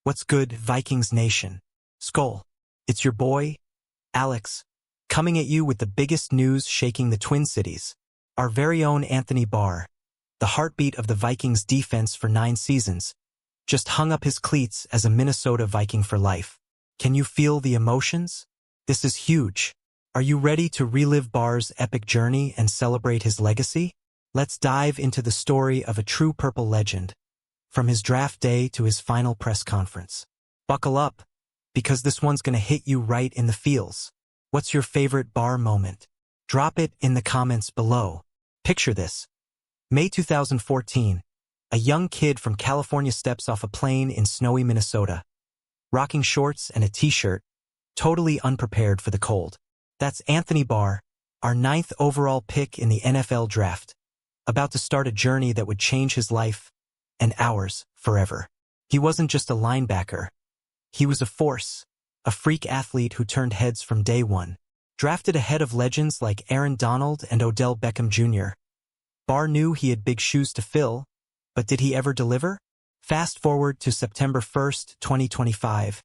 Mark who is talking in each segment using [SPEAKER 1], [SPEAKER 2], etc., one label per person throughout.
[SPEAKER 1] What's good, Vikings Nation? SKOL. It's your boy, Alex, coming at you with the biggest news shaking the Twin Cities. Our very own Anthony Barr, the heartbeat of the Vikings defense for 9 seasons, just hung up his cleats as a Minnesota Viking for life. Can you feel the emotions? This is huge. Are you ready to relive Barr's epic journey and celebrate his legacy? Let's dive into the story of a true purple legend, from his draft day to his final press conference. Buckle up, because this one's gonna hit you right in the feels. What's your favorite Barr moment? Drop it in the comments below. Picture this. May 2014, a young kid from California steps off a plane in snowy Minnesota, rocking shorts and a t-shirt, totally unprepared for the cold. That's Anthony Barr, our 9th overall pick in the NFL draft, about to start a journey that would change his life and ours forever. He wasn't just a linebacker. He was a force, a freak athlete who turned heads from day one. Drafted ahead of legends like Aaron Donald and Odell Beckham Jr., Barr knew he had big shoes to fill, but did he ever deliver? Fast forward to September 1st, 2025,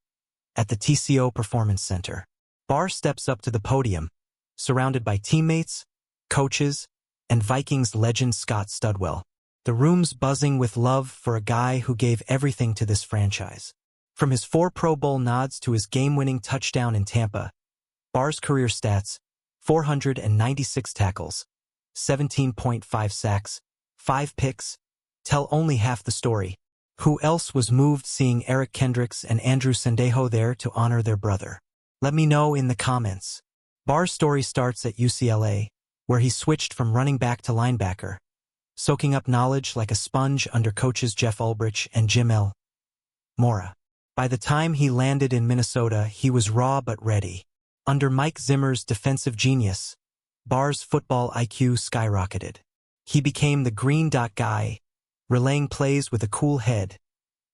[SPEAKER 1] at the TCO Performance Center. Barr steps up to the podium, surrounded by teammates, coaches, and Vikings legend Scott Studwell. The room's buzzing with love for a guy who gave everything to this franchise. From his 4 Pro Bowl nods to his game-winning touchdown in Tampa, Barr's career stats: 496 tackles, 17.5 sacks, 5 picks, tell only half the story. Who else was moved seeing Eric Kendricks and Andrew Sendejo there to honor their brother? Let me know in the comments. Barr's story starts at UCLA, where he switched from running back to linebacker, soaking up knowledge like a sponge under coaches Jeff Ulbrich and Jim L. Mora. By the time he landed in Minnesota, he was raw but ready. Under Mike Zimmer's defensive genius, Barr's football IQ skyrocketed. He became the green dot guy, relaying plays with a cool head,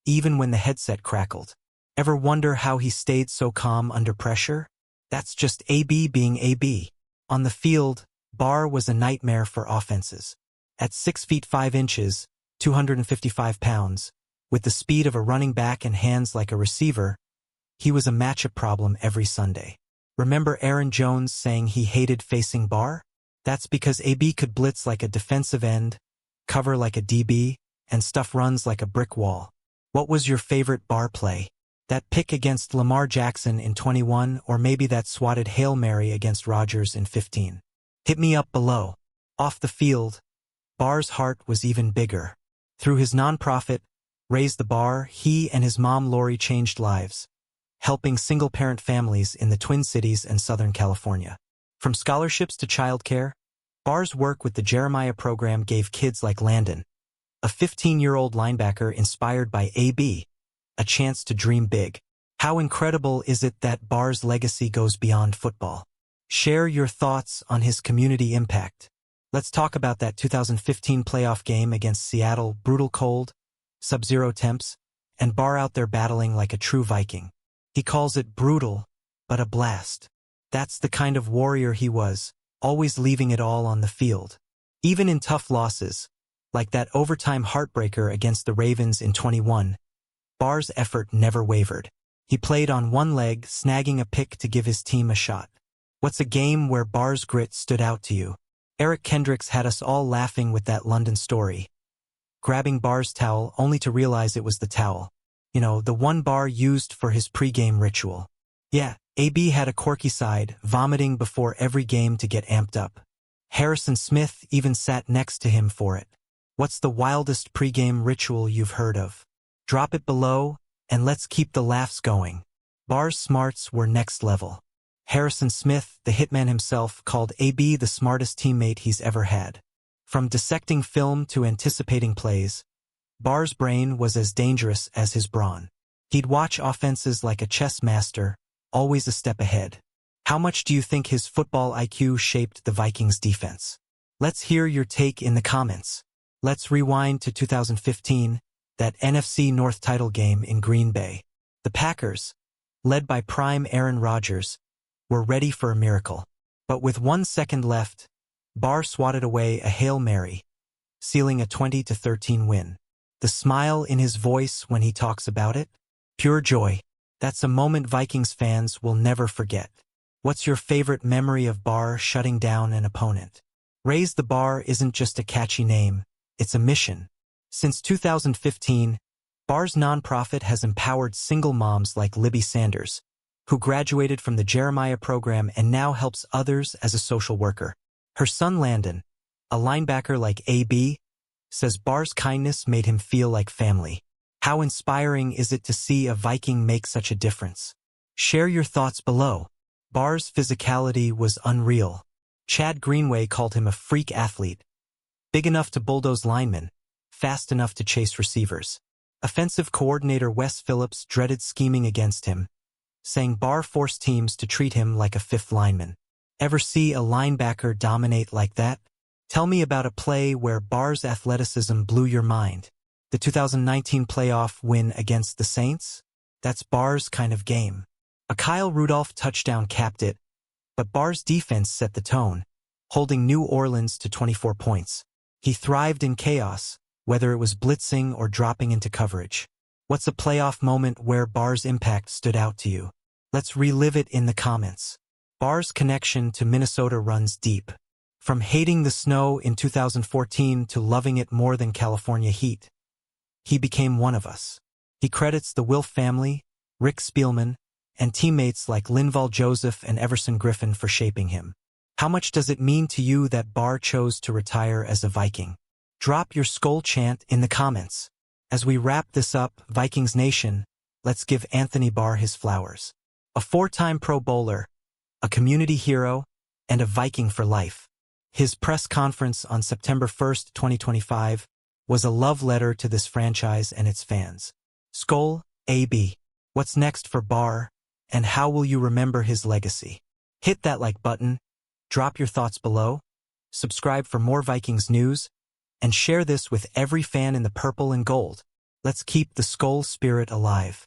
[SPEAKER 1] even when the headset crackled. Ever wonder how he stayed so calm under pressure? That's just AB being AB. On the field, Barr was a nightmare for offenses. At 6 feet 5 inches, 255 pounds, with the speed of a running back and hands like a receiver, he was a matchup problem every Sunday. Remember Aaron Jones saying he hated facing Barr? That's because AB could blitz like a defensive end, cover like a DB, and stuff runs like a brick wall. What was your favorite Barr play? That pick against Lamar Jackson in 21, or maybe that swatted Hail Mary against Rodgers in 15? Hit me up below. Off the field, Barr's heart was even bigger. Through his nonprofit, Raise the Bar, he and his mom Lori changed lives, helping single-parent families in the Twin Cities and Southern California. From scholarships to childcare, Barr's work with the Jeremiah program gave kids like Landon, a 15-year-old linebacker inspired by AB, a chance to dream big. How incredible is it that Barr's legacy goes beyond football? Share your thoughts on his community impact. Let's talk about that 2015 playoff game against Seattle. Brutal cold, sub-zero temps, and Barr out there battling like a true Viking. He calls it brutal, but a blast. That's the kind of warrior he was, always leaving it all on the field. Even in tough losses, like that overtime heartbreaker against the Ravens in 21, Barr's effort never wavered. He played on one leg, snagging a pick to give his team a shot. What's a game where Barr's grit stood out to you? Eric Kendricks had us all laughing with that London story, grabbing Barr's towel only to realize it was the towel. You know, the one Barr used for his pre-game ritual. Yeah, AB had a quirky side, vomiting before every game to get amped up. Harrison Smith even sat next to him for it. What's the wildest pre-game ritual you've heard of? Drop it below, and let's keep the laughs going. Barr's smarts were next level. Harrison Smith, the hitman himself, called AB the smartest teammate he's ever had. From dissecting film to anticipating plays, Barr's brain was as dangerous as his brawn. He'd watch offenses like a chess master, always a step ahead. How much do you think his football IQ shaped the Vikings defense? Let's hear your take in the comments. Let's rewind to 2015, that NFC North title game in Green Bay. The Packers, led by prime Aaron Rodgers, were ready for a miracle. But with 1 second left, Barr swatted away a Hail Mary, sealing a 20-13 win. The smile in his voice when he talks about it? Pure joy. That's a moment Vikings fans will never forget. What's your favorite memory of Barr shutting down an opponent? Raise the Bar isn't just a catchy name, it's a mission. Since 2015, Barr's nonprofit has empowered single moms like Libby Sanders, who graduated from the Jeremiah program and now helps others as a social worker. Her son Landon, a linebacker like AB, says Barr's kindness made him feel like family. How inspiring is it to see a Viking make such a difference? Share your thoughts below. Barr's physicality was unreal. Chad Greenway called him a freak athlete, big enough to bulldoze linemen, fast enough to chase receivers. Offensive coordinator Wes Phillips dreaded scheming against him, saying Barr forced teams to treat him like a fifth lineman. Ever see a linebacker dominate like that? Tell me about a play where Barr's athleticism blew your mind. The 2019 playoff win against the Saints? That's Barr's kind of game. A Kyle Rudolph touchdown capped it, but Barr's defense set the tone, holding New Orleans to 24 points. He thrived in chaos, whether it was blitzing or dropping into coverage. What's a playoff moment where Barr's impact stood out to you? Let's relive it in the comments. Barr's connection to Minnesota runs deep. From hating the snow in 2014 to loving it more than California heat, he became one of us. He credits the Wilf family, Rick Spielman, and teammates like Linval Joseph and Everson Griffin for shaping him. How much does it mean to you that Barr chose to retire as a Viking? Drop your SKOL chant in the comments. As we wrap this up, Vikings Nation, let's give Anthony Barr his flowers. A four-time Pro Bowler, a community hero, and a Viking for life. His press conference on September 1st, 2025, was a love letter to this franchise and its fans. SKOL, AB. What's next for Barr, and how will you remember his legacy? Hit that like button, drop your thoughts below, subscribe for more Vikings news, and share this with every fan in the purple and gold. Let's keep the SKOL spirit alive.